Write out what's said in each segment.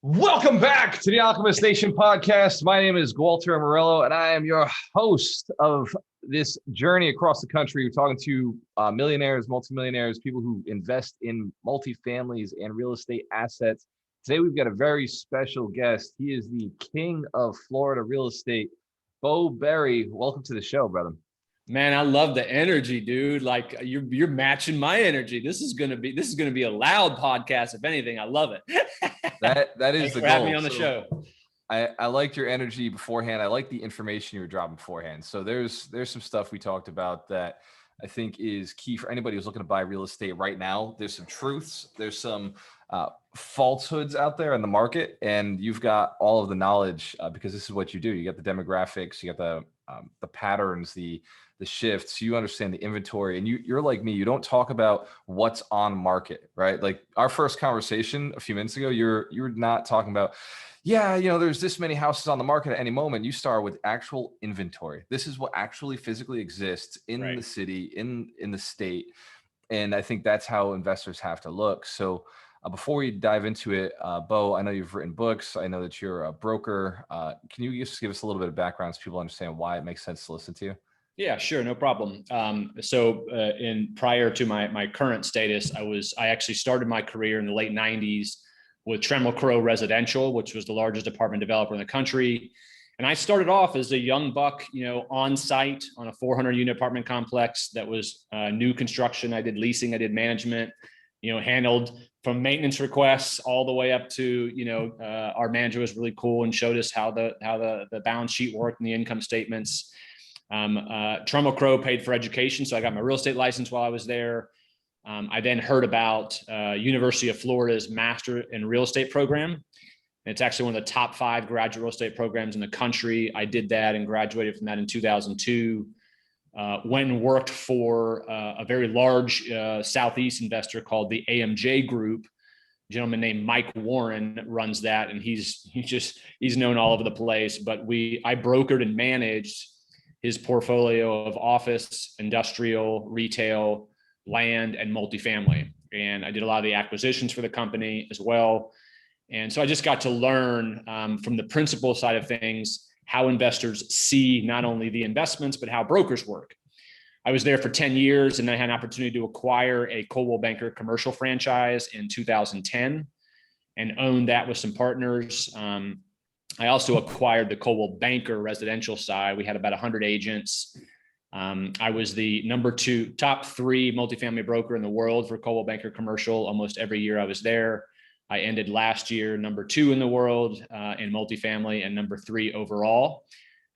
Welcome back to the Alchemist Nation podcast. My name is Walter Morello, and I am your host of this journey across the country. We're talking to millionaires, multimillionaires, people who invest in multifamilies and real estate assets. Today, we've got a very special guest. He is the king of Florida real estate, Beau Beery. Welcome to the show, brother. Man, I love the energy, dude. Like you're matching my energy. This is gonna be a loud podcast. If anything, I love it. That is the goal. Have me on the show. I liked your energy beforehand. I like the information you were dropping beforehand. So there's some stuff we talked about that I think is key for anybody who's looking to buy real estate right now. There's some truths. There's some falsehoods out there in the market, and you've got all of the knowledge because this is what you do. You got the demographics, you got the patterns, the shifts. You understand the inventory, and you're like me. You don't talk about what's on market, right? Like our first conversation a few minutes ago, you're not talking about, there's this many houses on the market at any moment. You start with actual inventory. This is what actually physically exists in the city, in the state. And I think that's how investors have to look. So before we dive into it, Beau, I know you've written books. I know that you're a broker. Can you just give us a little bit of background so people understand why it makes sense to listen to you? Yeah, sure. No problem. In prior to my current status, I actually started my career in the late 90s with Trammell Crow Residential, which was the largest apartment developer in the country. And I started off as a young buck, on site on a 400 unit apartment complex that was new construction. I did leasing, I did management, handled from maintenance requests all the way up to, our manager was really cool and showed us how the balance sheet worked and the income statements. Trammell Crow paid for education, so I got my real estate license while I was there. I then heard about University of Florida's Master in Real Estate program. It's actually one of the top 5 graduate real estate programs in the country. I did that and graduated from that in 2002. Went and worked for a very large Southeast investor called the AMJ Group. A gentleman named Mike Warren runs that, and he's known all over the place. But I brokered and managed his portfolio of office, industrial, retail, land, and multifamily. And I did a lot of the acquisitions for the company as well. And so I just got to learn from the principal side of things, how investors see not only the investments, but how brokers work. I was there for 10 years, and I had an opportunity to acquire a Coldwell Banker commercial franchise in 2010 and owned that with some partners. I also acquired the Coldwell Banker residential side. We had about 100 agents. I was the top 3 multifamily broker in the world for Coldwell Banker commercial almost every year I was there. I ended last year number 2 in the world in multifamily and number 3 overall.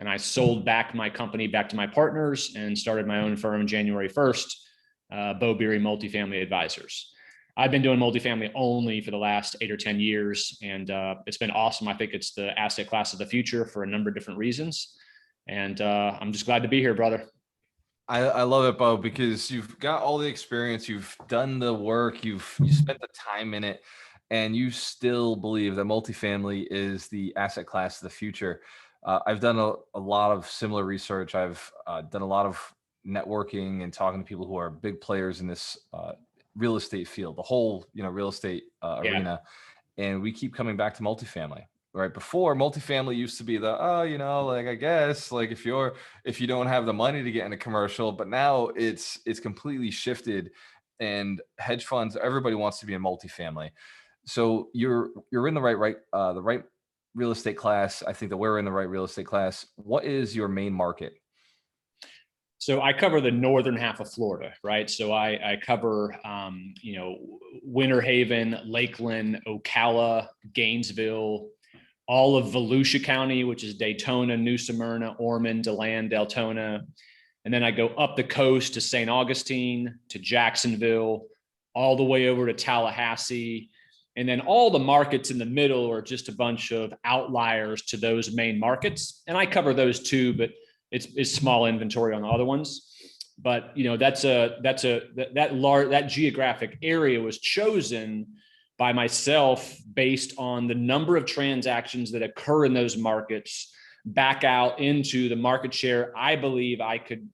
And I sold my company back to my partners and started my own firm January 1st, Beau Beery Multifamily Advisors. I've been doing multifamily only for the last 8 or 10 years, and it's been awesome. I think it's the asset class of the future for a number of different reasons. And I'm just glad to be here, brother. I love it, Beau, because you've got all the experience, you've done the work, you spent the time in it, and you still believe that multifamily is the asset class of the future. I've done a lot of similar research. I've done a lot of networking and talking to people who are big players in this real estate field, the whole, real estate arena. And we keep coming back to multifamily, right? Before, multifamily used to be I guess like if you don't have the money to get in a commercial, but now it's completely shifted, and hedge funds, everybody wants to be in multifamily. So you're in the right real estate class. I think that we're in the right real estate class. What is your main market? So I cover the northern half of Florida, right? So I cover, Winter Haven, Lakeland, Ocala, Gainesville, all of Volusia County, which is Daytona, New Smyrna, Ormond, DeLand, Deltona. And then I go up the coast to St. Augustine, to Jacksonville, all the way over to Tallahassee. And then all the markets in the middle are just a bunch of outliers to those main markets. And I cover those too, but it's small inventory on the other ones. But that geographic area was chosen by myself based on the number of transactions that occur in those markets back out into the market share I believe I could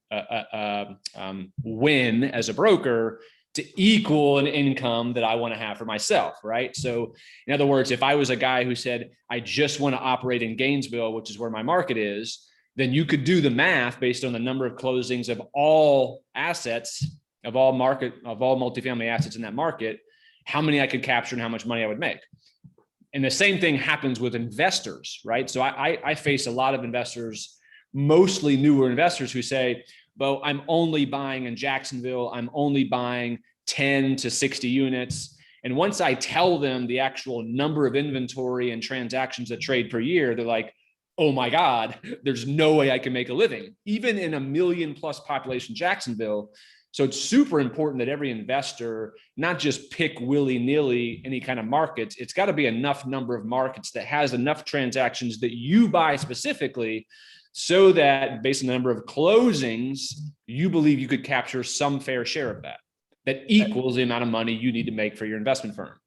win as a broker to equal an income that I want to have for myself, right? So in other words, if I was a guy who said, I just want to operate in Gainesville, which is where my market is, then you could do the math based on the number of closings of all assets, of all multifamily assets in that market, how many I could capture and how much money I would make. And the same thing happens with investors, right? So I face a lot of investors, mostly newer investors, who say, Beau, I'm only buying in Jacksonville. I'm only buying 10 to 60 units. And once I tell them the actual number of inventory and transactions that trade per year, they're like, oh my God, there's no way I can make a living, even in a 1 million+ population Jacksonville. So it's super important that every investor not just pick willy-nilly any kind of markets. It's got to be enough number of markets that has enough transactions that you buy specifically, so that based on the number of closings, you believe you could capture some fair share of that equals the amount of money you need to make for your investment firm.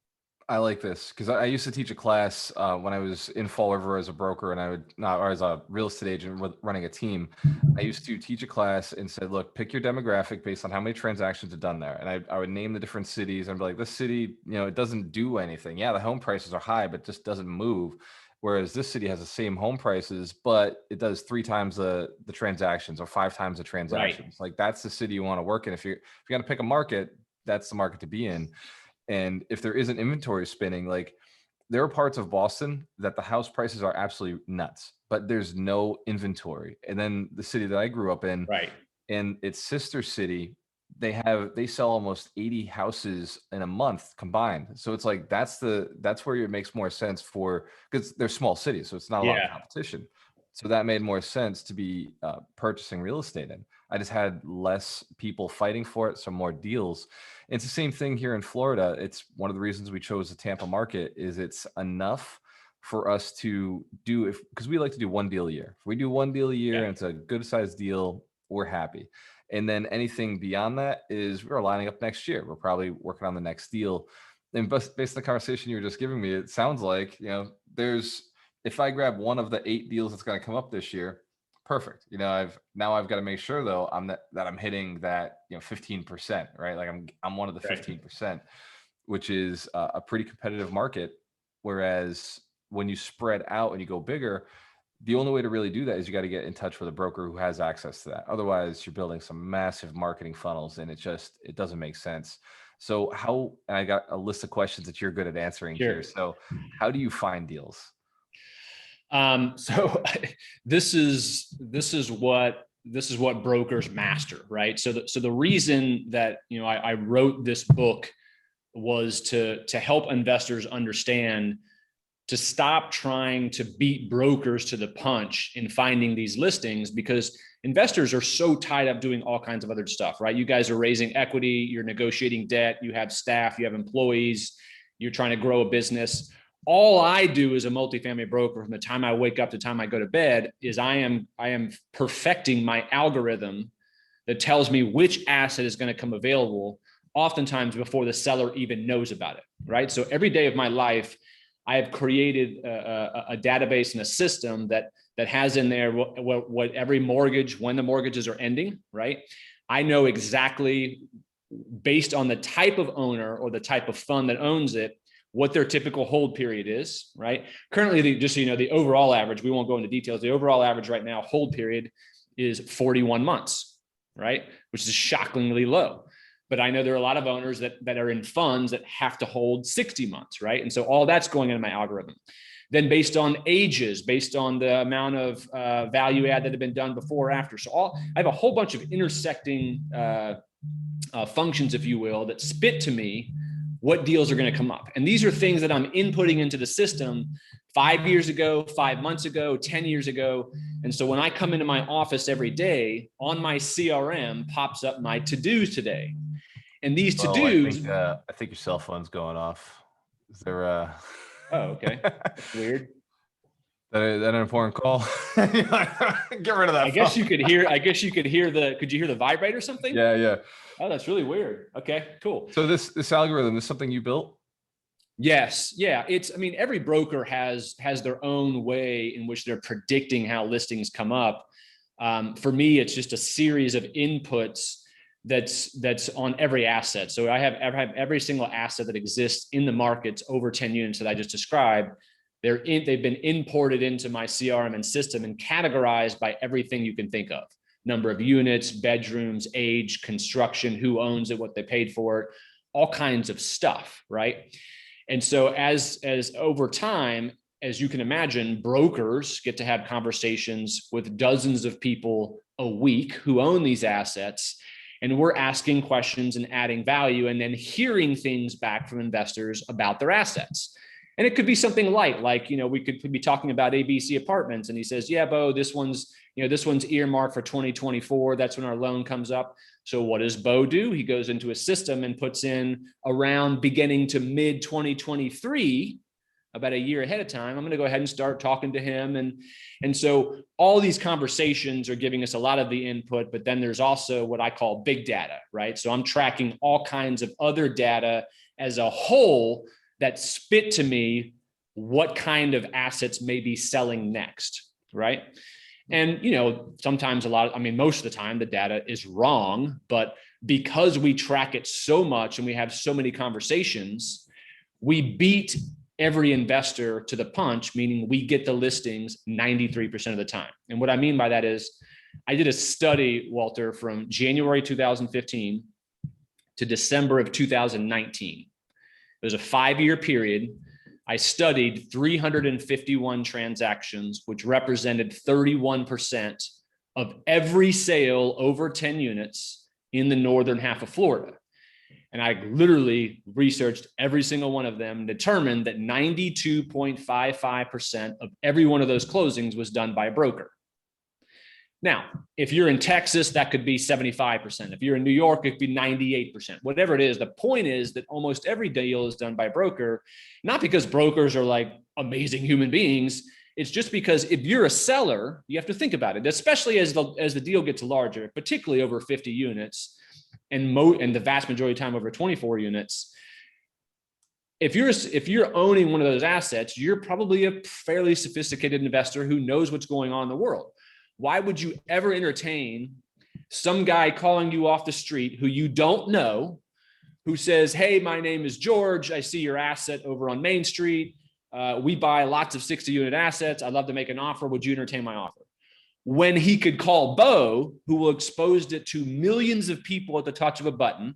I like this because I used to teach a class when I was in Fall River as a broker, and or as a real estate agent running a team. I used to teach a class and said, look, pick your demographic based on how many transactions are done there. And I would name the different cities and be like, this city, it doesn't do anything. Yeah, the home prices are high, but just doesn't move. Whereas this city has the same home prices, but it does 3 times the transactions or 5 times the transactions. Right. Like that's the city you want to work in. If you're going to pick a market, that's the market to be in. And if there isn't inventory spinning, like there are parts of Boston that the house prices are absolutely nuts, but there's no inventory. And then the city that I grew up in, right, and its sister city, they sell almost 80 houses in a month combined. So it's like that's where it makes more sense because they're small cities, so it's not a lot of competition. So that made more sense to be purchasing real estate in. I just had less people fighting for it, so more deals. It's the same thing here in Florida. It's one of the reasons we chose the Tampa market is it's enough for us to do because we like to do one deal a year. If we do one deal a year and it's a good sized deal, we're happy. And then anything beyond that is we're lining up next year. We're probably working on the next deal. And based on the conversation you were just giving me, it sounds like, if I grab one of the 8 deals that's going to come up this year, perfect. I've got to make sure though that I'm hitting that 15%, right? Like I'm one of the 15%, which is a pretty competitive market. Whereas when you spread out and you go bigger, the only way to really do that is you got to get in touch with a broker who has access to that. Otherwise, you're building some massive marketing funnels, and it doesn't make sense. So and I got a list of questions that you're good at answering here. So how do you find deals? So this is what brokers master, right? So the reason that, I wrote this book was to help investors understand to stop trying to beat brokers to the punch in finding these listings, because investors are so tied up doing all kinds of other stuff, right? You guys are raising equity, you're negotiating debt, you have staff, you have employees, you're trying to grow a business. All I do as a multifamily broker from the time I wake up to the time I go to bed is I am perfecting my algorithm that tells me which asset is going to come available, oftentimes before the seller even knows about it, right? So every day of my life, I have created a database and a system that has in there what every mortgage, when the mortgages are ending, right? I know exactly, based on the type of owner or the type of fund that owns it, what their typical hold period is, right? Currently, just so you know, the overall average, we won't go into details, the overall average right now, hold period is 41 months, right? Which is shockingly low. But I know there are a lot of owners that are in funds that have to hold 60 months, right? And so all that's going into my algorithm. Then based on ages, based on the amount of value add that have been done before or after. So I have a whole bunch of intersecting functions, if you will, that spit to me what deals are going to come up. And these are things that I'm inputting into the system 5 years ago, 5 months ago, 10 years ago. And so when I come into my office every day, on my CRM pops up my to-dos today. And these to-dos. I think your cell phone's going off. Is there Oh, okay. That's weird. That an important call? Get rid of that. I guess you could hear could you hear the vibrate or something? Yeah. Oh, that's really weird. Okay, cool. So this algorithm is something you built? Yes. Yeah. Every broker has their own way in which they're predicting how listings come up. For me, it's just a series of inputs that's on every asset. So I have every single asset that exists in the markets over 10 units that I just described. They've been imported into my CRM and system and categorized by everything you can think of: number of units, bedrooms, age, construction, who owns it, what they paid for it, all kinds of stuff, right? And so as over time, as you can imagine, brokers get to have conversations with dozens of people a week who own these assets. And we're asking questions and adding value, and then hearing things back from investors about their assets. And it could be something light, like, we could be talking about ABC apartments, and he says, yeah, Beau, this one's earmarked for 2024. That's when our loan comes up. So what does Beau do? He goes into a system and puts in around beginning to mid 2023, about a year ahead of time. I'm going to go ahead and start talking to him. And so all these conversations are giving us a lot of the input, but then there's also what I call big data, right? So I'm tracking all kinds of other data as a whole that spit to me what kind of assets may be selling next, right? And, sometimes most of the time the data is wrong, but because we track it so much and we have so many conversations, we beat every investor to the punch, meaning we get the listings 93% of the time. And what I mean by that is, I did a study, Walter, from January 2015 to December of 2019. It was a 5-year period. I studied 351 transactions, which represented 31% of every sale over 10 units in the northern half of Florida. And I literally researched every single one of them and determined that 92.55% of every one of those closings was done by a broker. Now, if you're in Texas, that could be 75%. If you're in New York, it could be 98%. Whatever it is, the point is that almost every deal is done by a broker, not because brokers are like amazing human beings. It's just because if you're a seller, you have to think about it, especially as the deal gets larger, particularly over 50 units. And the vast majority of time over 24 units. If you're owning one of those assets, you're probably a fairly sophisticated investor who knows what's going on in the world. Why would you ever entertain some guy calling you off the street who you don't know, who says, hey, my name is George. I see your asset over on Main Street. We buy lots of 60-unit assets. I'd love to make an offer. Would you entertain my offer? When he could call Beau, who will expose it to millions of people at the touch of a button,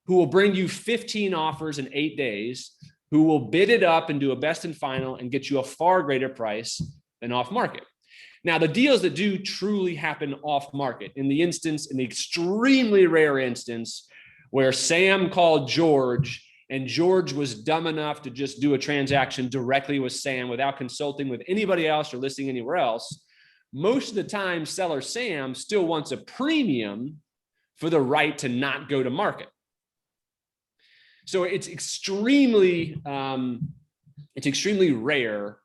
who will bring you 15 offers in 8 days, who will bid it up and do a best and final and get you a far greater price than off market. Now, the deals that do truly happen off market, in the extremely rare instance where Sam called George and George was dumb enough to just do a transaction directly with Sam without consulting with anybody else or listing anywhere else, most of the time, seller Sam still wants a premium for the right to not go to market. So it's extremely rare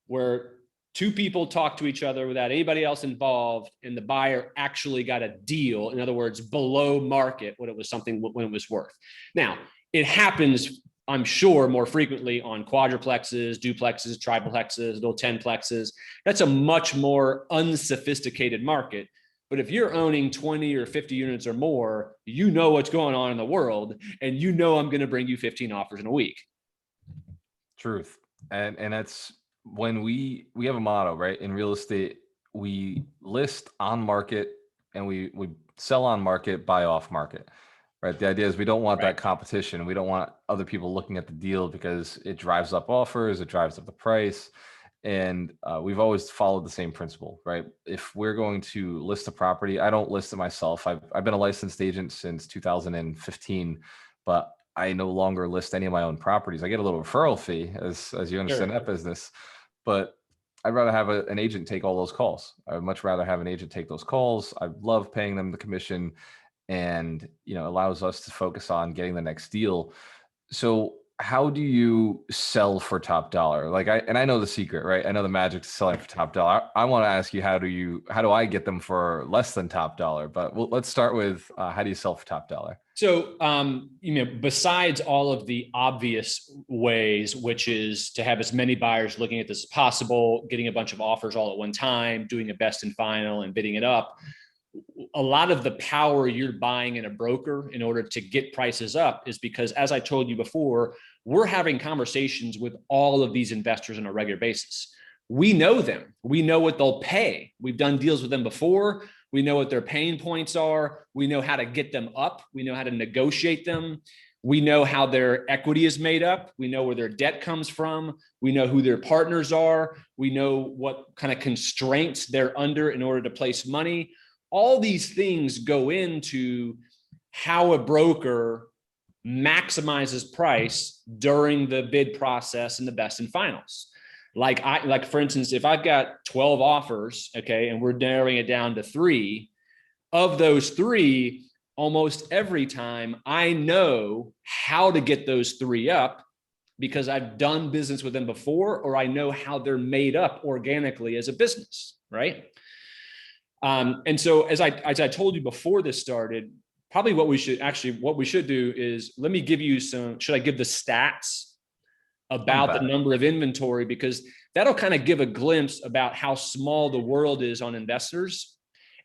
where two people talk to each other without anybody else involved, and the buyer actually got a deal. In other words, below market when it was worth. Now, it happens, I'm sure, more frequently on quadruplexes, duplexes, triplexes, little 10plexes. That's a much more unsophisticated market. But if you're owning 20 or 50 units or more, you know what's going on in the world, and you know I'm going to bring you 15 offers in a week. Truth. And that's when we have a motto, right? In real estate, we list on market and we sell on market, buy off market. Right. The idea is we don't want that competition. We don't want other people looking at the deal because it drives up offers, it drives up the price. And we've always followed the same principle, right? If we're going to list a property, I don't list it myself. I've been a licensed agent since 2015, but I no longer list any of my own properties. I get a little referral fee as you understand that business, but I'd rather have an agent take all those calls. I would much rather have an agent take those calls. I love paying them the commission, and allows us to focus on getting the next deal. So how do you sell for top dollar? I know the secret, right? I know the magic to selling for top dollar. I want to ask you, how do I get them for less than top dollar? But let's start with how do you sell for top dollar? So, besides all of the obvious ways, which is to have as many buyers looking at this as possible, getting a bunch of offers all at one time, doing a best and final and bidding it up. a lot of the power you're buying in a broker in order to get prices up is because, as I told you before, we're having conversations with all of these investors on a regular basis. We know them. We know what they'll pay. We've done deals with them before. We know what their pain points are. We know how to get them up. We know how to negotiate them. We know how their equity is made up. We know where their debt comes from. We know who their partners are. We know what kind of constraints they're under in order to place money. All these things go into how a broker maximizes price during the bid process and the best and finals. Like for instance, if I've got 12 offers, okay, and we're narrowing it down to 3, of those 3, almost every time I know how to get those 3 up because I've done business with them before, or I know how they're made up organically as a business, right? And so as I told you before this started, probably what we should do is, let me give you should I give the stats about the number of inventory, because that'll kind of give a glimpse about how small the world is on investors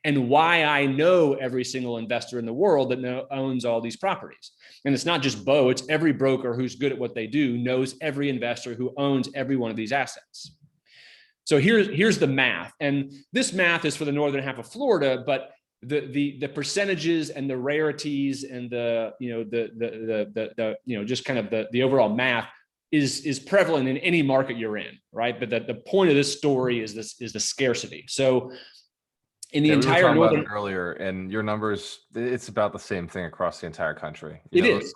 and why I know every single investor in the world that owns all these properties. And it's not just Beau, it's every broker who's good at what they do knows every investor who owns every one of these assets. So here's the math. And this math is for the northern half of Florida, but the percentages and the rarities and the just kind of the overall math is prevalent in any market you're in, right? But the point of this story is the scarcity. So in the entire we were northern about it earlier, and your numbers, it's about the same thing across the entire country. It is.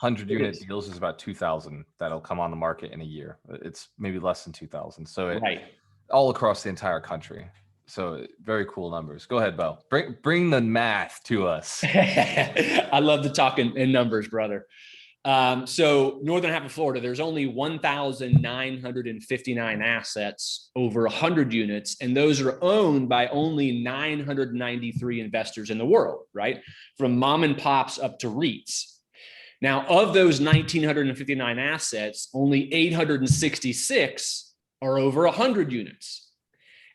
100-unit deals is about 2,000 that'll come on the market in a year. It's maybe less than 2,000. So right. All across the entire country. So very cool numbers. Go ahead, Beau. Bring the math to us. I love to talk in numbers, brother. So northern half of Florida, there's only 1,959 assets over 100 units, and those are owned by only 993 investors in the world, right? From mom and pops up to REITs. Now, of those 1,959 assets, only 866 are over 100 units.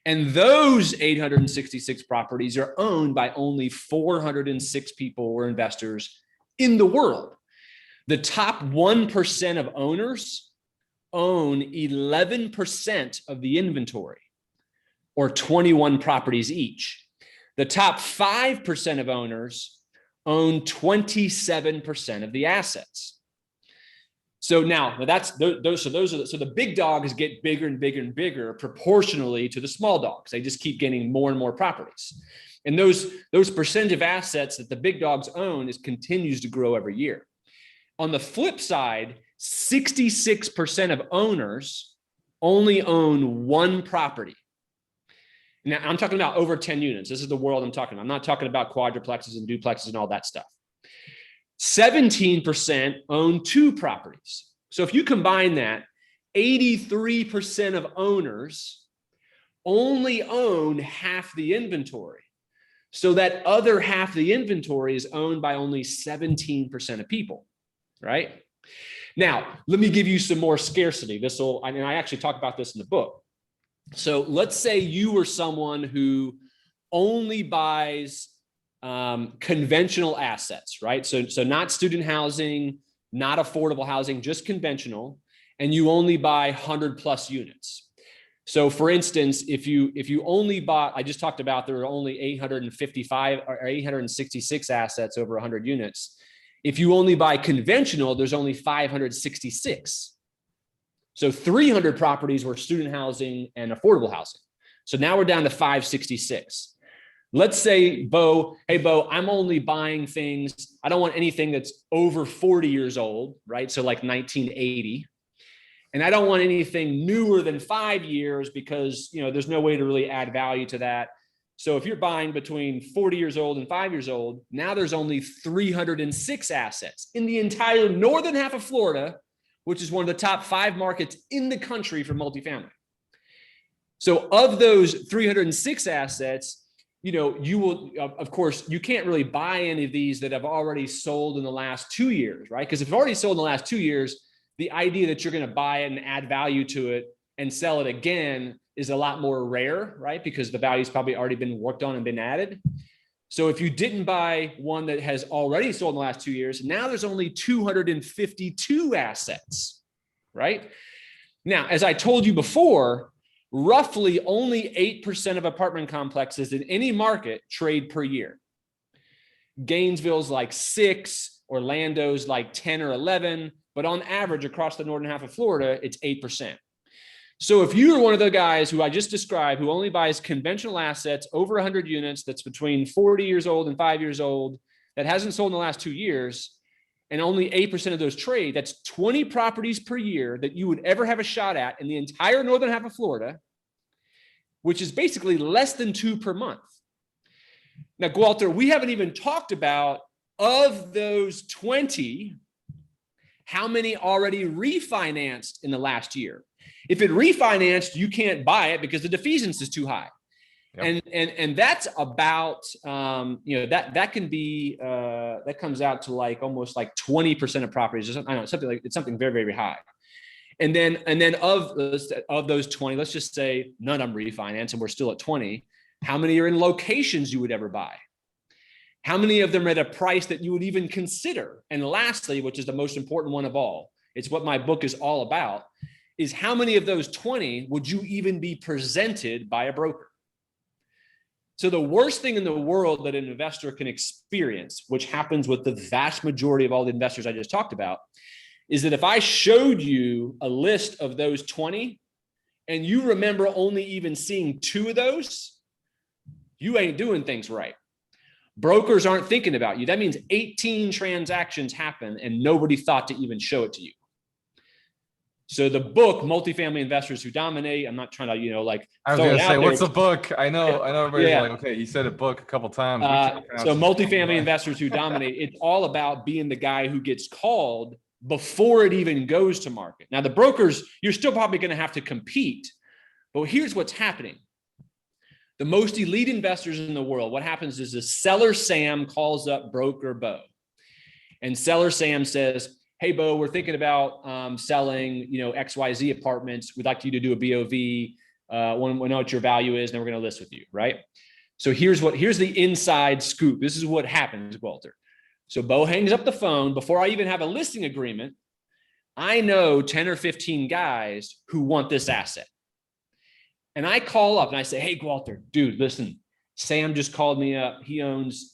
And those 866 properties are owned by only 406 people or investors in the world. The top 1% of owners own 11% of the inventory, or 21 properties each. The top 5% of owners own 27% of the assets. So now those are the big dogs get bigger and bigger and bigger proportionally to the small dogs. They just keep getting more and more properties. And those percentage of assets that the big dogs own continues to grow every year. On the flip side, 66% of owners only own 1 property. Now, I'm talking about over 10 units. This is the world I'm talking about. I'm not talking about quadruplexes and duplexes and all that stuff. 17% own 2 properties. So if you combine that, 83% of owners only own half the inventory. So that other half of the inventory is owned by only 17% of people. Right? Now, let me give you some more scarcity. I actually talk about this in the book. So let's say you were someone who only buys conventional assets, right? So not student housing, not affordable housing, just conventional, and you only buy 100+ units. So for instance, if you only bought, I just talked about there are only 855 or 866 assets over 100 units. If you only buy conventional, there's only 566. So 300 properties were student housing and affordable housing. So now we're down to 566. Let's say, Beau, hey, Beau, I'm only buying things. I don't want anything that's over 40 years old, right? So like 1980. And I don't want anything newer than 5 years because, there's no way to really add value to that. So if you're buying between 40 years old and 5 years old, now there's only 306 assets in the entire northern half of Florida, which is one of the top 5 markets in the country for multifamily. So of those 306 assets, you will, of course, you can't really buy any of these that have already sold in the last 2 years, right? Because if it's already sold in the last 2 years, the idea that you're going to buy it and add value to it and sell it again is a lot more rare, right? Because the value's probably already been worked on and been added. So if you didn't buy one that has already sold in the last 2 years, now there's only 252 assets, right? Now, as I told you before, roughly only 8% of apartment complexes in any market trade per year. Gainesville's like 6, Orlando's like 10 or 11, but on average across the northern half of Florida, it's 8%. So if you are one of the guys who I just described, who only buys conventional assets over 100 units, that's between 40 years old and 5 years old, that hasn't sold in the last 2 years, and only 8% of those trade, that's 20 properties per year that you would ever have a shot at in the entire northern half of Florida, which is basically less than 2 per month. Now, Walter, we haven't even talked about, of those 20, how many already refinanced in the last year. If it refinanced, you can't buy it because the defeasance is too high. Yep. And that's about, that can be, that comes out to like almost like 20% of properties. I don't know, something like, it's something very, very high. And then of those 20, let's just say none of them refinance and we're still at 20. How many are in locations you would ever buy? How many of them are at a price that you would even consider? And lastly, which is the most important one of all, it's what my book is all about, is how many of those 20 would you even be presented by a broker? So the worst thing in the world that an investor can experience, which happens with the vast majority of all the investors I just talked about, is that if I showed you a list of those 20 and you remember only even seeing 2 of those, you ain't doing things right. Brokers aren't thinking about you. That means 18 transactions happen and nobody thought to even show it to you. So the book, Multifamily Investors Who Dominate, I'm not trying to, I was going to say, what's the book? I know everybody's like, okay, he said a book a couple times. So Multifamily Investors Who Dominate, it's all about being the guy who gets called before it even goes to market. Now the brokers, you're still probably going to have to compete, but here's what's happening. The most elite investors in the world, what happens is the seller Sam calls up broker Beau, and seller Sam says, hey, Beau, we're thinking about selling, XYZ apartments. We'd like you to do a BOV. We know what your value is, and then we're going to list with you, right? So here's the inside scoop. This is what happens, Walter. So Beau hangs up the phone. Before I even have a listing agreement, I know 10 or 15 guys who want this asset. And I call up and I say, hey, Walter, dude, listen, Sam just called me up. He owns,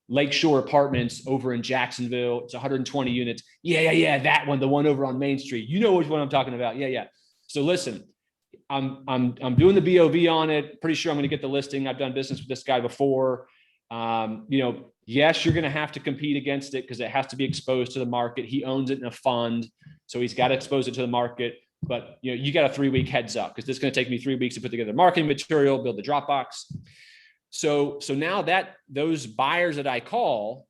Lakeshore Apartments over in Jacksonville. It's 120 units. Yeah. That one, the one over on Main Street. You know which one I'm talking about. Yeah. So listen, I'm doing the BOV on it. Pretty sure I'm going to get the listing. I've done business with this guy before. Yes, you're going to have to compete against it because it has to be exposed to the market. He owns it in a fund, so he's got to expose it to the market. But you got a 3-week heads up because this is going to take me 3 weeks to put together marketing material, build the Dropbox. So now that those buyers that I call,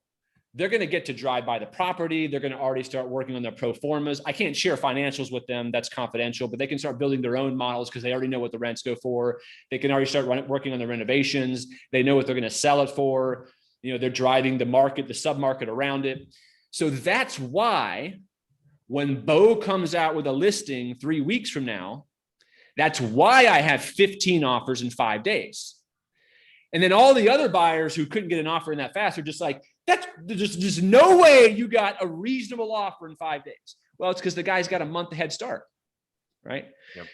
they're going to get to drive by the property. They're going to already start working on their pro formas. I can't share financials with them. That's confidential, but they can start building their own models because they already know what the rents go for. They can already start working on the renovations. They know what they're going to sell it for. They're driving the market, the sub-market around it. So that's why when Beau comes out with a listing 3 weeks from now, that's why I have 15 offers in 5 days. And then all the other buyers who couldn't get an offer in that fast are just like, there's no way you got a reasonable offer in 5 days. Well, it's because the guy's got a month head start, right? Yep.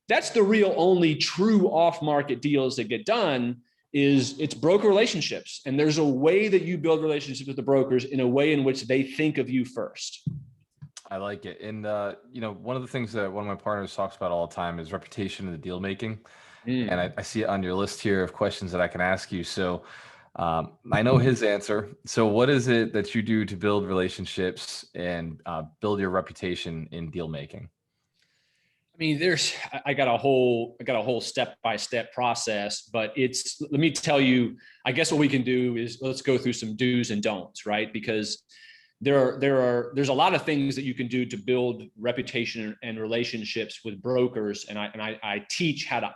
That's the real only true off-market deals that get done is it's broker relationships. And there's a way that you build relationships with the brokers in a way in which they think of you first. I like it. And, one of the things that one of my partners talks about all the time is reputation in the deal making. And I see it on your list here of questions that I can ask you. So I know his answer. So what is it that you do to build relationships and build your reputation in deal making? I mean, I got a whole step-by-step process, but let me tell you, I guess what we can do is let's go through some do's and don'ts, right? Because there's a lot of things that you can do to build reputation and relationships with brokers. And I teach how to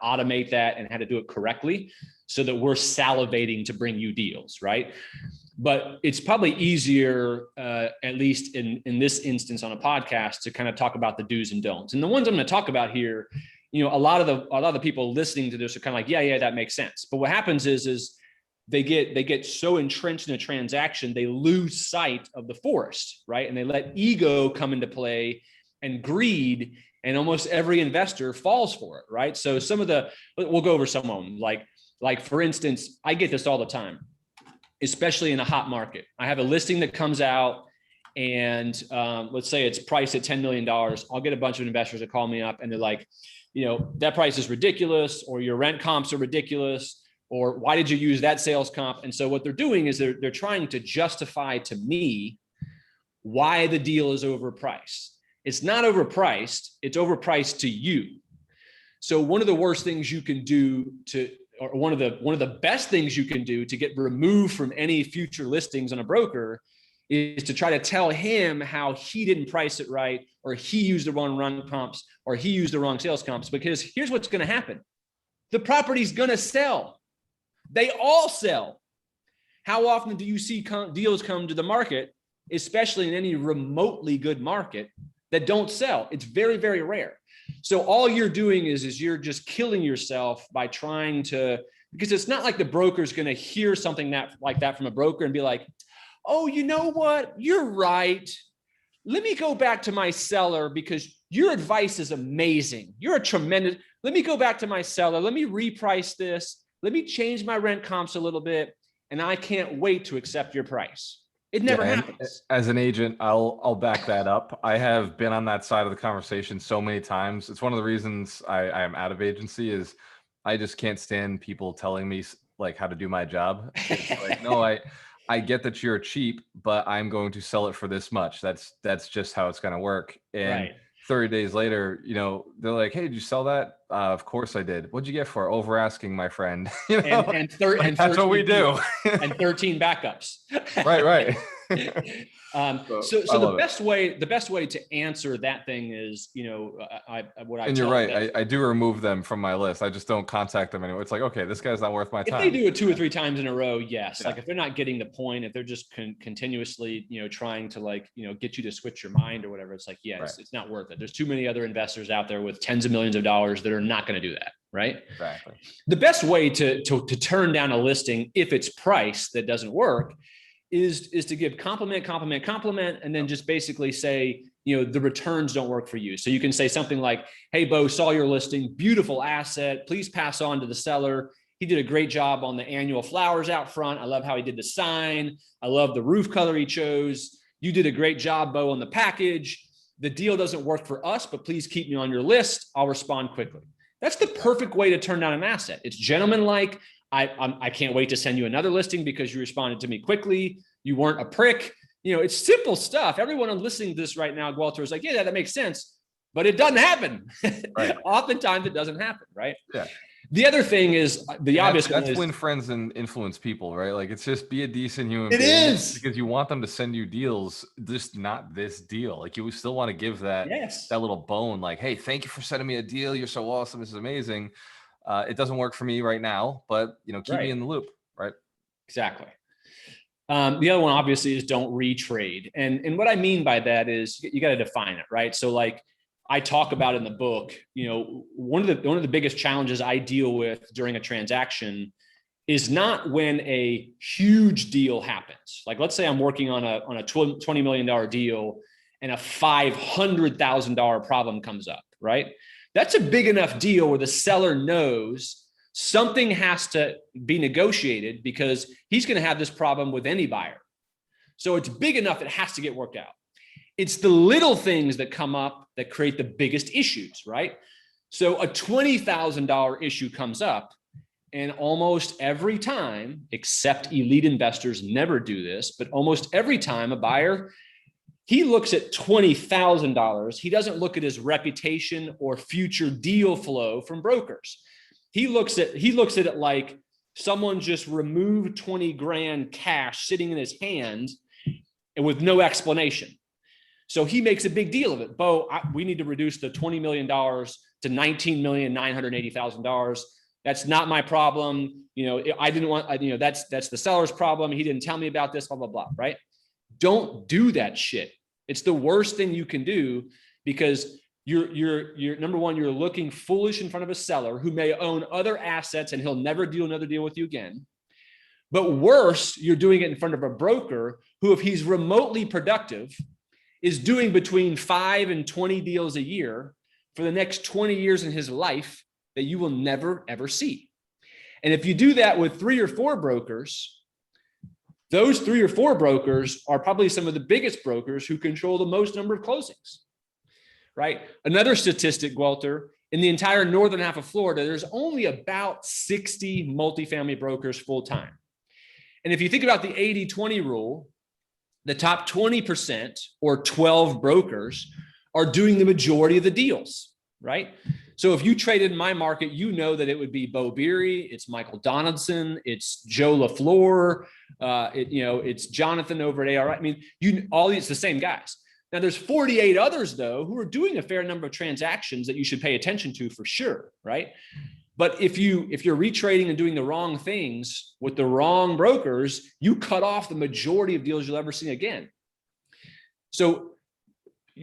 automate that and how to do it correctly so that we're salivating to bring you deals, right? But it's probably easier, at least in this instance on a podcast, to kind of talk about the do's and don'ts. And the ones I'm going to talk about here, a lot of the people listening to this are kind of like, yeah, that makes sense. But what happens is they get so entrenched in a transaction, they lose sight of the forest, right? And they let ego come into play and greed, and almost every investor falls for it, right? So we'll go over some of them. Like for instance, I get this all the time, especially in a hot market. I have a listing that comes out, and let's say it's priced at $10 million. I'll get a bunch of investors that call me up and they're like, that price is ridiculous, or your rent comps are ridiculous, or why did you use that sales comp? And so what they're doing is they're trying to justify to me why the deal is overpriced. It's not overpriced, it's overpriced to you. So one of the worst things you can do or one of the best things you can do to get removed from any future listings on a broker is to try to tell him how he didn't price it right, or he used the wrong run comps, or he used the wrong sales comps. Because here's what's going to happen. The property's going to sell. They all sell. How often do you see deals come to the market, especially in any remotely good market, that don't sell? It's very, very rare. So all you're doing is you're just killing yourself by trying to, because it's not like the broker's going to hear something like that from a broker and be like, oh, you know what? You're right. Let me go back to my seller because your advice is amazing. You're a tremendous, let me go back to my seller. Let me reprice this. Let me change my rent comps a little bit. And I can't wait to accept your price. It never happens. As an agent, I'll back that up. I have been on that side of the conversation so many times. It's one of the reasons I am out of agency is I just can't stand people telling me like how to do my job. It's like, no, I get that you're cheap, but I'm going to sell it for this much. That's just how it's going to work. And Right. 30 days later, they're like, hey, did you sell that? Of course I did. What'd you get for? Over asking, my friend. And that's what we do. And 13 backups. Right. So the best way to answer that thing is, and you're right. I do remove them from my list. I just don't contact them anymore. It's like, okay, this guy's not worth my time. If they do it 2 or 3 times in a row, yes. Yeah. Like if they're not getting the point, if they're just continuously, trying to get you to switch your mind or whatever, it's like, yes, right. It's not worth it. There's too many other investors out there with tens of millions of dollars that are not going to do that. Right. Exactly. The best way to turn down a listing, if it's priced that doesn't work, is to give compliment, and then just basically say, the returns don't work for you. So you can say something like, hey, Beau, saw your listing, beautiful asset. Please pass on to the seller. He did a great job on the annual flowers out front. I love how he did the sign. I love the roof color he chose. You did a great job, Beau, on the package. The deal doesn't work for us, but please keep me on your list. I'll respond quickly. That's the perfect way to turn down an asset. It's gentlemanlike. I can't wait to send you another listing because you responded to me quickly. You weren't a prick. It's simple stuff. Everyone listening to this right now, Walter, is like, yeah, that makes sense, but it doesn't happen. Right. Oftentimes it doesn't happen, right? Yeah. The other thing is the obvious one is win friends and influence people, right? Like it's just be a decent human being. It is because you want them to send you deals, just not this deal. Like you still want to give that little bone, like, hey, thank you for sending me a deal. You're so awesome. This is amazing. It doesn't work for me right now, but keep me in the loop, right? Exactly. The other one obviously is don't retrade. And what I mean by that is you got to define it, right? So like I talk about in the book, one of the biggest challenges I deal with during a transaction is not when a huge deal happens. Like let's say I'm working on a $20 million deal and a $500,000 problem comes up, right? That's a big enough deal where the seller knows something has to be negotiated because he's going to have this problem with any buyer. So it's big enough it has to get worked out. It's the little things that come up that create the biggest issues, right? So a $20,000 issue comes up, and almost every time, except elite investors never do this, but almost every time a buyer, he looks at $20,000. He doesn't look at his reputation or future deal flow from brokers. He looks at it like someone just removed 20 grand cash sitting in his hand and with no explanation. So he makes a big deal of it. Beau, we need to reduce the $20 million to $19,980,000. That's not my problem. I didn't want, that's the seller's problem. He didn't tell me about this, blah, blah, blah, right? Don't do that shit. It's the worst thing you can do because you're number one, you're looking foolish in front of a seller who may own other assets and he'll never do another deal with you again. But worse, you're doing it in front of a broker who, if he's remotely productive, is doing between 5 and 20 deals a year for the next 20 years in his life that you will never, ever see. And if you do that with 3 or 4 brokers, those 3 or 4 brokers are probably some of the biggest brokers who control the most number of closings, right? Another statistic, Walter, in the entire northern half of Florida, there's only about 60 multifamily brokers full-time. And if you think about the 80-20 rule, the top 20% or 12 brokers are doing the majority of the deals, right? So if you traded in my market, you know that it would be Beau Beery, it's Michael Donaldson, it's Joe LaFleur, it's Jonathan over at ARI. I mean, it's the same guys. Now there's 48 others though, who are doing a fair number of transactions that you should pay attention to for sure, right? But if you're retrading and doing the wrong things with the wrong brokers, you cut off the majority of deals you'll ever see again. So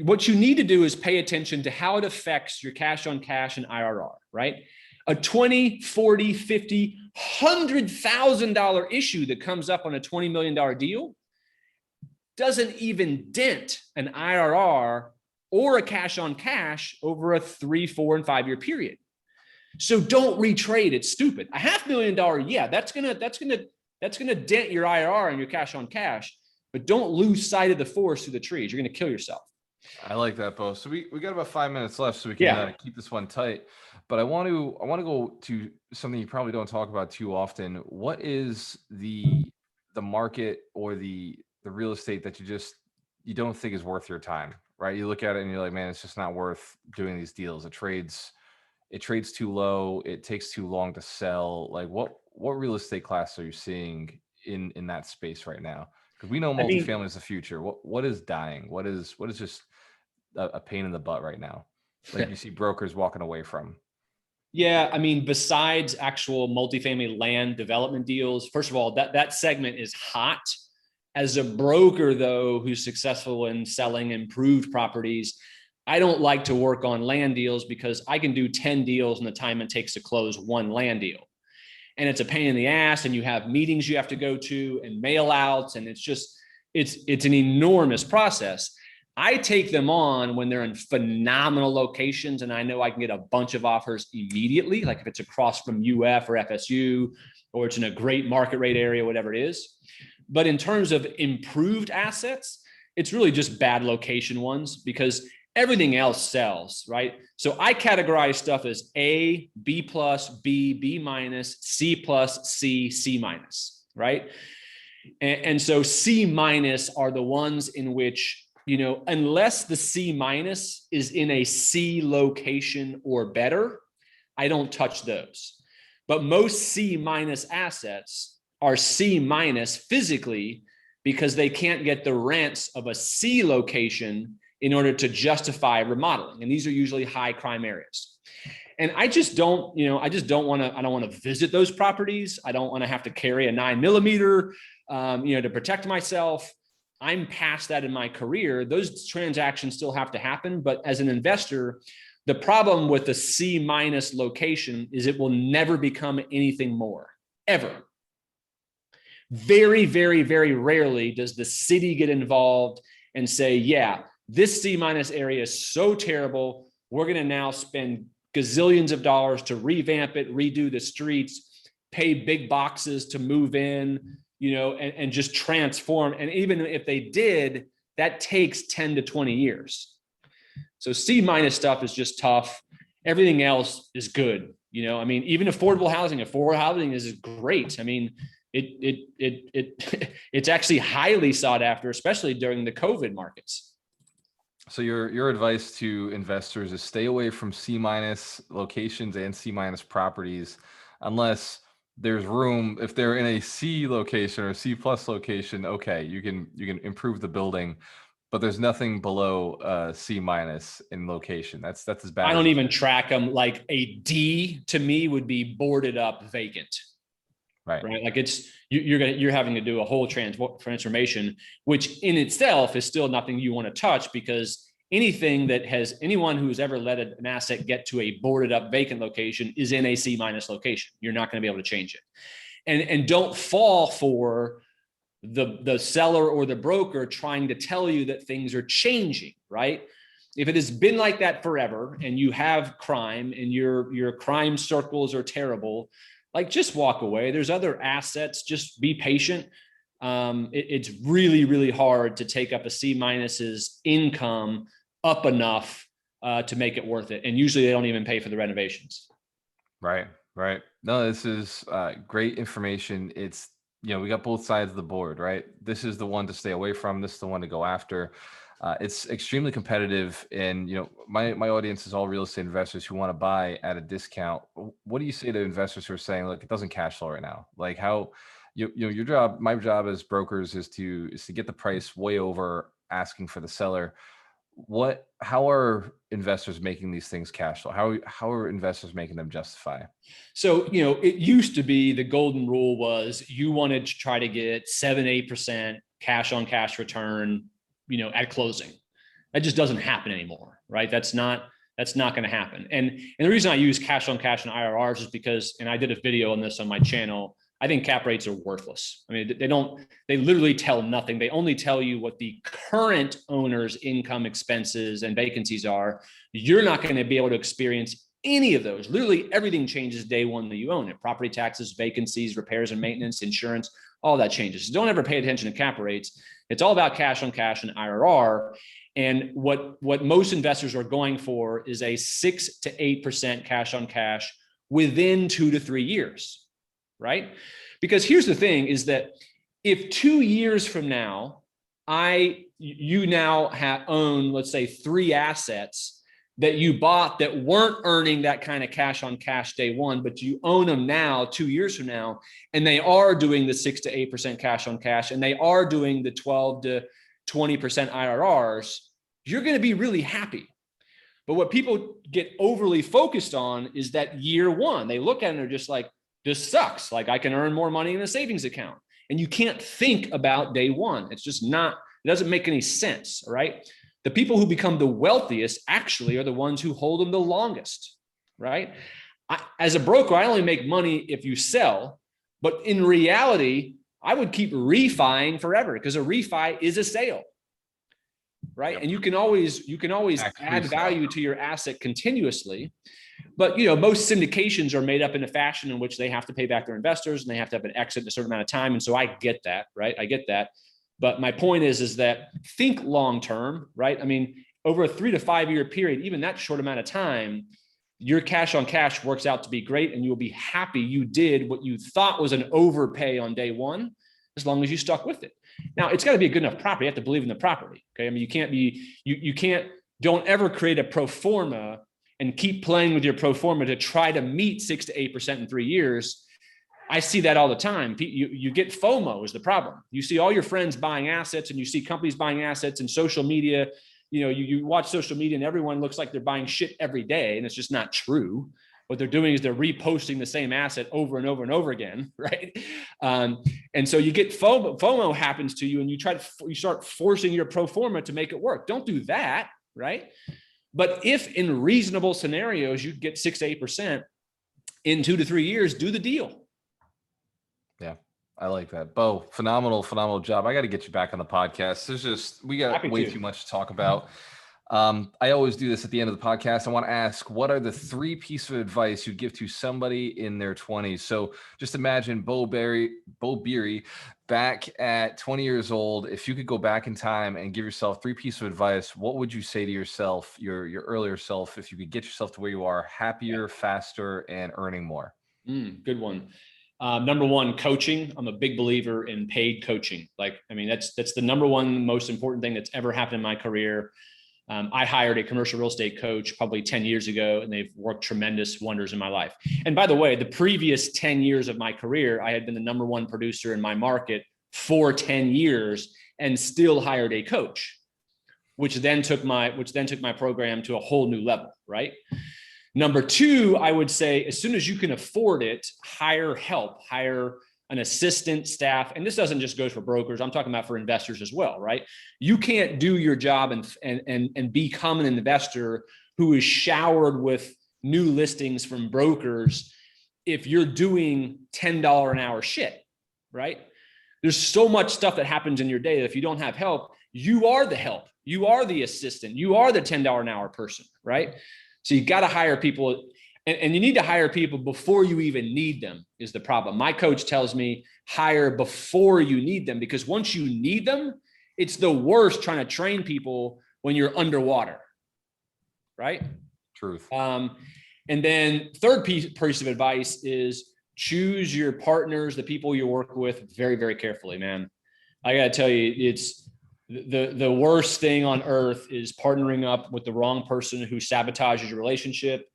what you need to do is pay attention to how it affects your cash on cash and IRR, right? A $20, $40, $50, $100,000 issue that comes up on a $20 million deal doesn't even dent an IRR or a cash on cash over a 3, 4, and 5 year period. So don't retrade. It's stupid. A $500,000, yeah, that's gonna dent your IRR and your cash on cash, but don't lose sight of the forest through the trees. You're gonna kill yourself. I like that, Beau. So we got about 5 minutes left, so we can keep this one tight. But I want to go to something you probably don't talk about too often. What is the market or the real estate that you don't think is worth your time, right? You look at it and you're like, man, it's just not worth doing these deals. It trades too low. It takes too long to sell. Like what real estate class are you seeing in that space right now? Because we know multifamily is the future. What is dying? What is just a pain in the butt right now? Like you see brokers walking away from. Yeah, I mean, besides actual multifamily land development deals, first of all, that segment is hot. As a broker, though, who's successful in selling improved properties, I don't like to work on land deals because I can do 10 deals in the time it takes to close one land deal. And it's a pain in the ass, and you have meetings you have to go to and mail outs, and it's an enormous process. I take them on when they're in phenomenal locations and I know I can get a bunch of offers immediately, like if it's across from UF or FSU, or it's in a great market rate area, whatever it is. But in terms of improved assets, it's really just bad location ones because everything else sells, right? So I categorize stuff as A, B plus, B minus, C plus, C minus, right? And so C minus are the ones in which, unless the C minus is in a C location or better, I don't touch those. But most C minus assets are C minus physically because they can't get the rents of a C location in order to justify remodeling. And these are usually high crime areas. And I don't want to visit those properties. I don't want to have to carry a 9mm, to protect myself. I'm past that in my career. Those transactions still have to happen. But as an investor, the problem with the C minus location is it will never become anything more, ever. Very, very, very rarely does the city get involved and say, yeah, this C minus area is so terrible. We're going to now spend gazillions of dollars to revamp it, redo the streets, pay big boxes to move in, and just transform. And even if they did, that takes 10 to 20 years. So C minus stuff is just tough. Everything else is good. Even affordable housing is great. I mean, it's actually highly sought after, especially during the COVID markets. So your advice to investors is stay away from C minus locations and C minus properties, unless there's room. If they're in a C location or a C plus location, okay, you can improve the building, but there's nothing below C minus in location. That's as bad. I don't even track them. Like a D to me would be boarded up vacant. Right. Like you're having to do a whole transformation, which in itself is still nothing you want to touch, because anyone who's ever let an asset get to a boarded up vacant location is in a C minus location. You're not going to be able to change it. and don't fall for the seller or the broker trying to tell you that things are changing, right? If it has been like that forever and you have crime and your crime circles are terrible, like just walk away. There's other assets, just be patient. It's really, really hard to take up a C-minus's income up enough to make it worth it. And usually they don't even pay for the renovations. Right. No, this is great information. It's, we got both sides of the board, right? This is the one to stay away from. This is the one to go after. It's extremely competitive. And, my audience is all real estate investors who want to buy at a discount. What do you say to investors who are saying, look, it doesn't cash flow right now? Like how, your job, my job as brokers is to get the price way over asking for the seller. How are investors making these things cash flow? How are investors making them justify? So, it used to be the golden rule was you wanted to try to get 7-8% cash on cash return, at closing. That just doesn't happen anymore, right? That's not going to happen. And the reason I use cash on cash and IRRs is because, and I did a video on this on my channel, I think cap rates are worthless. I mean, they literally tell nothing. They only tell you what the current owner's income, expenses, and vacancies are. You're not going to be able to experience any of those. Literally everything changes day one that you own it. Property taxes, vacancies, repairs and maintenance, insurance, all that changes. So don't ever pay attention to cap rates. It's all about cash on cash and IRR. And what most investors are going for is a 6 to 8% cash on cash within 2 to 3 years. Right? Because here's the thing is that if 2 years from now, you now own, let's say 3 assets that you bought that weren't earning that kind of cash on cash day one, but you own them now 2 years from now, and they are doing the 6 to 8% cash on cash, and they are doing the 12 to 20% IRRs, you're going to be really happy. But what people get overly focused on is that year one. They look at it and they're just like, this sucks. Like I can earn more money in a savings account. And you can't think about day one. It's just not, it doesn't make any sense. Right. The people who become the wealthiest actually are the ones who hold them the longest. Right. As a broker, I only make money if you sell, but in reality, I would keep refining forever because a refi is a sale. Right. Yep. And you can always add value to your asset continuously. But, most syndications are made up in a fashion in which they have to pay back their investors and they have to have an exit in a certain amount of time. And so I get that, right? I get that. But my point is that think long-term, right? I mean, over a 3 to 5 year period, even that short amount of time, your cash on cash works out to be great. And you'll be happy you did what you thought was an overpay on day one, as long as you stuck with it. Now it's got to be a good enough property. You have to believe in the property. Okay. I mean, don't ever create a pro forma and keep playing with your pro forma to try to meet 6 to 8% in 3 years. I see that all the time. You get FOMO is the problem. You see all your friends buying assets and you see companies buying assets and social media. You watch social media and everyone looks like they're buying shit every day. And it's just not true. What they're doing is they're reposting the same asset over and over and over again. Right. And so you get FOMO happens to you and you start forcing your pro forma to make it work. Don't do that. Right. But if in reasonable scenarios, you get 6 to 8% in 2 to 3 years, do the deal. Yeah, I like that. Beau, phenomenal job. I got to get you back on the podcast. We got way too much to talk about. I always do this at the end of the podcast. I want to ask, what are the 3 pieces of advice you'd give to somebody in their 20s? So just imagine Beau Beery back at 20 years old. If you could go back in time and give yourself 3 pieces of advice, what would you say to yourself, your earlier self, if you could get yourself to where you are, happier, faster, and earning more? Good one. Number one, coaching. I'm a big believer in paid coaching. That's the number one most important thing that's ever happened in my career. I hired a commercial real estate coach probably 10 years ago, and they've worked tremendous wonders in my life. And by the way, the previous 10 years of my career, I had been the number one producer in my market for 10 years and still hired a coach, which then took my program to a whole new level, right? Number 2, I would say, as soon as you can afford it, hire help, hire an assistant, staff. And this doesn't just go for brokers. I'm talking about for investors as well, right? You can't do your job and become an investor who is showered with new listings from brokers if you're doing $10 an hour shit, right? There's so much stuff that happens in your day that if you don't have help, you are the help. You are the assistant. You are the $10 an hour person, right? So you got to hire people, and you need to hire people before you even need them is the problem. My coach tells me hire before you need them, because once you need them, it's the worst trying to train people when you're underwater, right? Truth. And then third piece of advice is choose your partners, the people you work with, very, very carefully, man. I got to tell you, it's the worst thing on earth is partnering up with the wrong person who sabotages your relationship.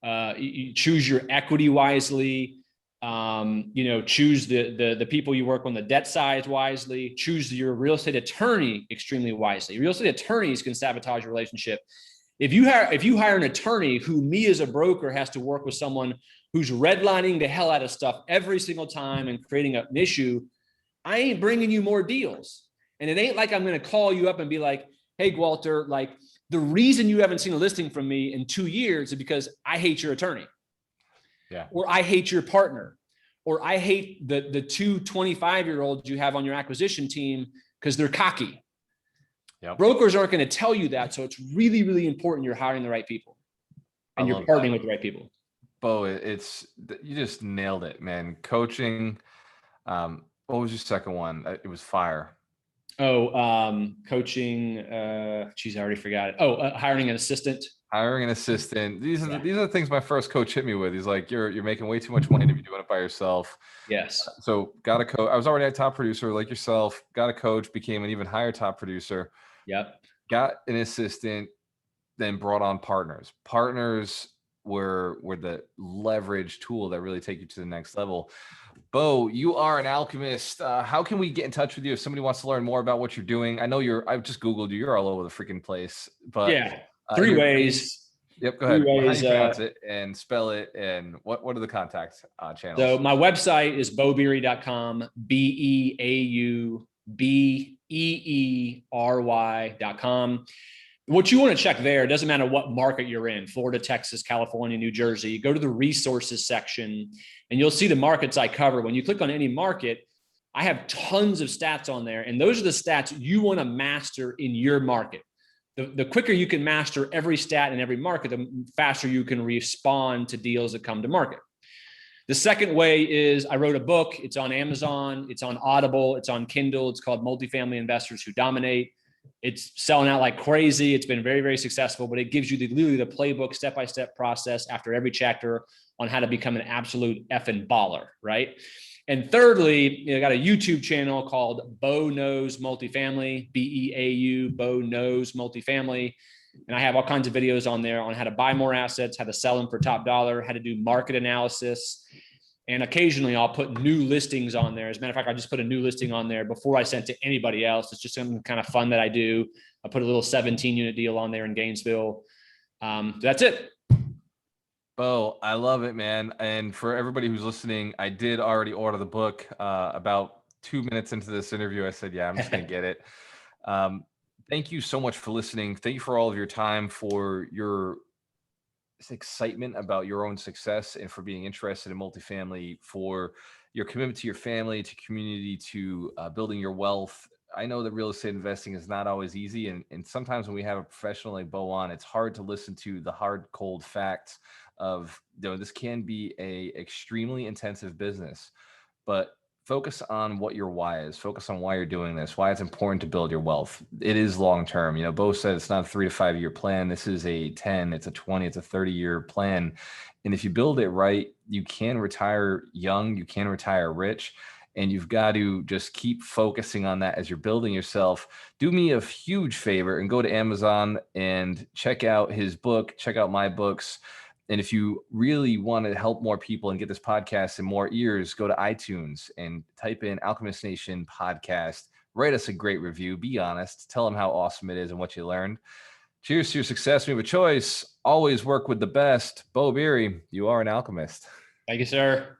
You choose your equity wisely. Choose the people you work on the debt side wisely. Choose your real estate attorney extremely wisely. Real estate attorneys can sabotage your relationship. If you hire an attorney who, me as a broker, has to work with someone who's redlining the hell out of stuff every single time and creating an issue, I ain't bringing you more deals. And it ain't like I'm going to call you up and be like, hey, Walter, like the reason you haven't seen a listing from me in 2 years is because I hate your attorney. Yeah. Or I hate your partner. Or I hate the two 25-year-olds you have on your acquisition team because they're cocky. Yep. Brokers aren't going to tell you that. So it's really, really important you're hiring the right people and you're partnering with the right people. Beau, you just nailed it, man. Coaching. What was your second one? It was fire. Coaching. Geez, I already forgot it. Hiring an assistant. Hiring an assistant. These are the things my first coach hit me with. He's like, you're making way too much money to be doing it by yourself. Yes. So got a coach. I was already a top producer like yourself. Got a coach, became an even higher top producer. Yep. Got an assistant, then brought on partners. Partners were the leverage tool that really take you to the next level. Beau, you are an alchemist. How can we get in touch with you if somebody wants to learn more about what you're doing? I know I've just Googled you. You're all over the freaking place. But yeah, three ways. Yep, go ahead. How do you pronounce it and spell it, and what are the contact channels? So my website is beaubeery.com, BEAUBEERY.com. What you want to check there, it doesn't matter what market you're in, Florida, Texas, California, New Jersey, go to the resources section and you'll see the markets I cover. When you click on any market, I have tons of stats on there. And those are the stats you want to master in your market. The quicker you can master every stat in every market, the faster you can respond to deals that come to market. The second way is I wrote a book. It's on Amazon. It's on Audible. It's on Kindle. It's called Multifamily Investors Who Dominate. It's selling out like crazy. It's been very, very successful, but it gives you literally the playbook, step-by-step process after every chapter on how to become an absolute effing baller, right? And thirdly, I got a YouTube channel called Beau Knows Multifamily, BEAU, Beau Knows Multifamily. And I have all kinds of videos on there on how to buy more assets, how to sell them for top dollar, how to do market analysis. And occasionally I'll put new listings on there. As a matter of fact, I just put a new listing on there before I sent to anybody else. It's just something kind of fun that I do. I put a little 17-unit deal on there in Gainesville. That's it. Beau, I love it, man. And for everybody who's listening, I did already order the book. About 2 minutes into this interview, I said, yeah, I'm just going to get it. Thank you so much for listening. Thank you for all of your time, for your excitement about your own success, and for being interested in multifamily, for your commitment to your family, to community, to building your wealth. I know that real estate investing is not always easy. And sometimes when we have a professional like Beau on, it's hard to listen to the hard, cold facts of, this can be a extremely intensive business, but focus on what your why is. Focus on why you're doing this, why it's important to build your wealth. It is long-term. Beau said it's not a 3 to 5 year plan. This is a 10, it's a 20, it's a 30-year plan. And if you build it right, you can retire young, you can retire rich, and you've got to just keep focusing on that as you're building yourself. Do me a huge favor and go to Amazon and check out his book, check out my books. And if you really want to help more people and get this podcast in more ears, go to iTunes and type in Alchemist Nation podcast. Write us a great review. Be honest. Tell them how awesome it is and what you learned. Cheers to your success. We have a choice. Always work with the best. Beau Beery, you are an alchemist. Thank you, sir.